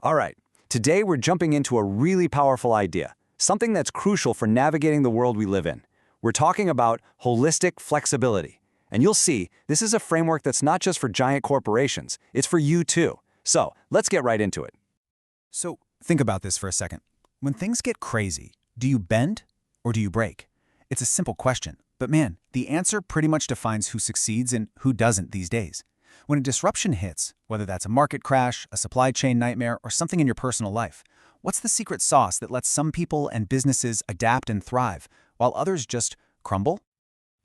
All right, today we're jumping into a really powerful idea, something that's crucial for navigating the world we live in. We're talking about holistic flexibility. And you'll see, this is a framework that's not just for giant corporations, it's for you too. So, let's get right into it. So think about this for a second. When things get crazy, do you bend or do you break? It's a simple question, but man, the answer pretty much defines who succeeds and who doesn't these days. When a disruption hits, whether that's a market crash, a supply chain nightmare, or something in your personal life, what's the secret sauce that lets some people and businesses adapt and thrive, while others just crumble?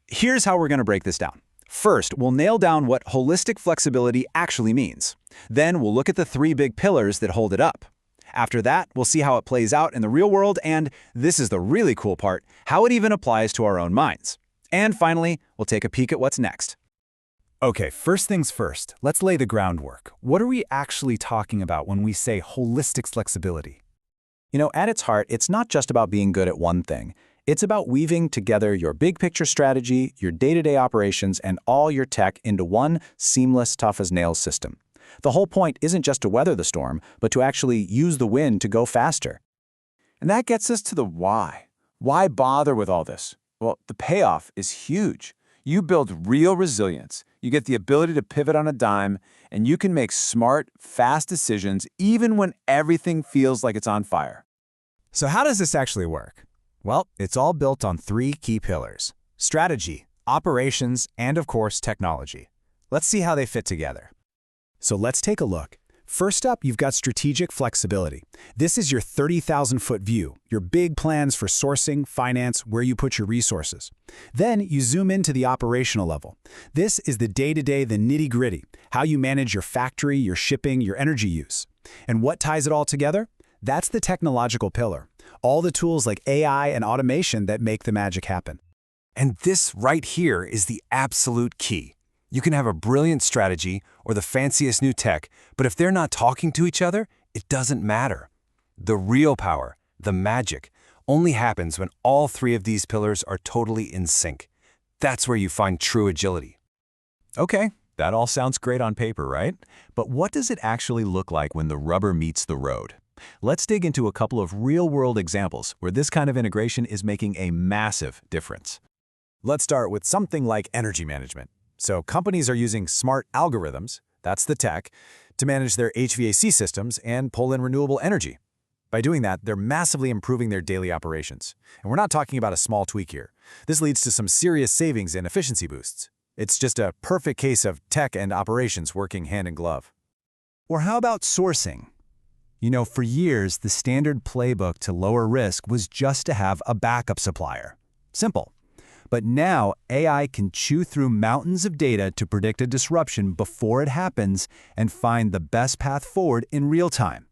Here's how we're going to break this down. First, we'll nail down what holistic flexibility actually means. Then we'll look at the three big pillars that hold it up. After that, we'll see how it plays out in the real world, and this is the really cool part, how it even applies to our own minds. And finally, we'll take a peek at what's next. Okay, first things first, let's lay the groundwork. What are we actually talking about when we say holistic flexibility? At its heart, it's not just about being good at one thing. It's about weaving together your big picture strategy, your day-to-day operations, and all your tech into one seamless, tough-as-nails system. The whole point isn't just to weather the storm, but to actually use the wind to go faster. And that gets us to the why. Why bother with all this? Well, the payoff is huge. You build real resilience. You get the ability to pivot on a dime, and you can make smart, fast decisions even when everything feels like it's on fire. So how does this actually work? Well, it's all built on three key pillars: strategy, operations, and of course, technology. Let's see how they fit together. So let's take a look. First up, you've got strategic flexibility. This is your 30,000-foot view, your big plans for sourcing, finance, where you put your resources. Then you zoom into the operational level. This is the day-to-day, the nitty-gritty, how you manage your factory, your shipping, your energy use. And what ties it all together? That's the technological pillar. All the tools like AI and automation that make the magic happen. And this right here is the absolute key. You can have a brilliant strategy or the fanciest new tech, but if they're not talking to each other, it doesn't matter. The real power, the magic, only happens when all three of these pillars are totally in sync. That's where you find true agility. Okay, that all sounds great on paper, right? But what does it actually look like when the rubber meets the road? Let's dig into a couple of real-world examples where this kind of integration is making a massive difference. Let's start with something like energy management. So companies are using smart algorithms, that's the tech, to manage their HVAC systems and pull in renewable energy. By doing that, they're massively improving their daily operations. And we're not talking about a small tweak here. This leads to some serious savings and efficiency boosts. It's just a perfect case of tech and operations working hand in glove. Or how about sourcing? For years, the standard playbook to lower risk was just to have a backup supplier. Simple. But now, AI can chew through mountains of data to predict a disruption before it happens and find the best path forward in real time.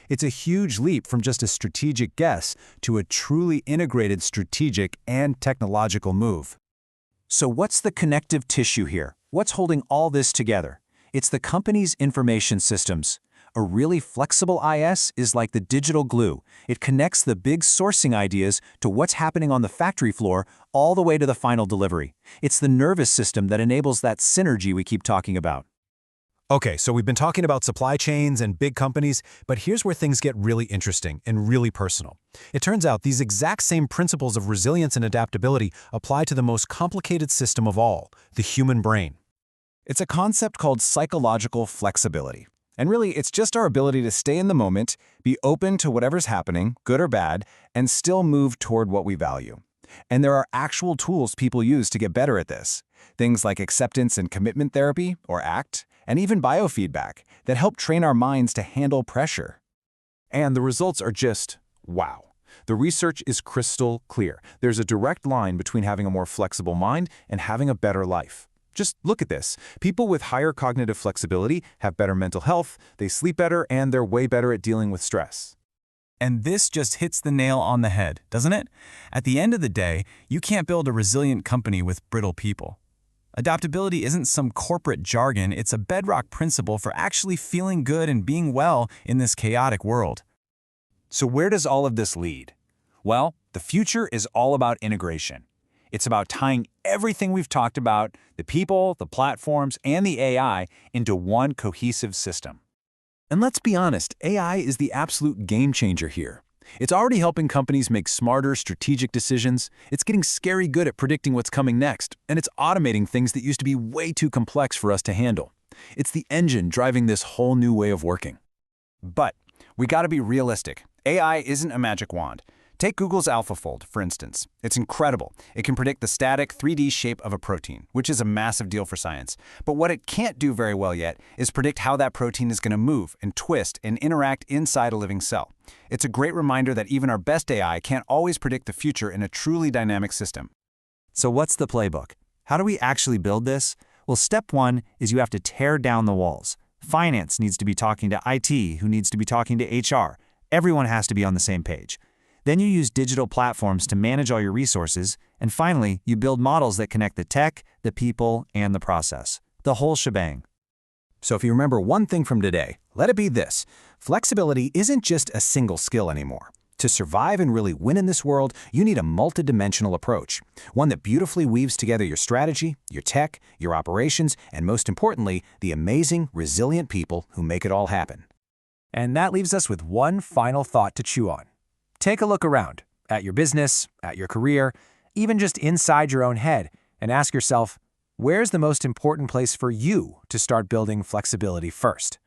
It's a huge leap from just a strategic guess to a truly integrated strategic and technological move. So what's the connective tissue here? What's holding all this together? It's the company's information systems. A really flexible IS is like the digital glue. It connects the big sourcing ideas to what's happening on the factory floor all the way to the final delivery. It's the nervous system that enables that synergy we keep talking about. Okay, so we've been talking about supply chains and big companies, but here's where things get really interesting and really personal. It turns out these exact same principles of resilience and adaptability apply to the most complicated system of all, the human brain. It's a concept called psychological flexibility. And really, it's just our ability to stay in the moment, be open to whatever's happening, good or bad, and still move toward what we value. And there are actual tools people use to get better at this. Things like acceptance and commitment therapy, or ACT, and even biofeedback that help train our minds to handle pressure. And the results are just wow. The research is crystal clear. There's a direct line between having a more flexible mind and having a better life. Just look at this. People with higher cognitive flexibility have better mental health, they sleep better, and they're way better at dealing with stress. And this just hits the nail on the head, doesn't it? At the end of the day, you can't build a resilient company with brittle people. Adaptability isn't some corporate jargon, it's a bedrock principle for actually feeling good and being well in this chaotic world. So where does all of this lead? Well, the future is all about integration. It's about tying everything we've talked about, the people, the platforms, and the AI, into one cohesive system. And let's be honest, AI is the absolute game changer here. It's already helping companies make smarter, strategic decisions. It's getting scary good at predicting what's coming next, and it's automating things that used to be way too complex for us to handle. It's the engine driving this whole new way of working. But we gotta be realistic. AI isn't a magic wand. Take Google's AlphaFold, for instance. It's incredible. It can predict the static 3D shape of a protein, which is a massive deal for science. But what it can't do very well yet is predict how that protein is going to move and twist and interact inside a living cell. It's a great reminder that even our best AI can't always predict the future in a truly dynamic system. So what's the playbook? How do we actually build this? Well, step one is you have to tear down the walls. Finance needs to be talking to IT, who needs to be talking to HR. Everyone has to be on the same page. Then you use digital platforms to manage all your resources, and finally, you build models that connect the tech, the people, and the process. The whole shebang. So if you remember one thing from today, let it be this. Flexibility isn't just a single skill anymore. To survive and really win in this world, you need a multidimensional approach, one that beautifully weaves together your strategy, your tech, your operations, and most importantly, the amazing, resilient people who make it all happen. And that leaves us with one final thought to chew on. Take a look around, at your business, at your career, even just inside your own head, and ask yourself, where's the most important place for you to start building flexibility first?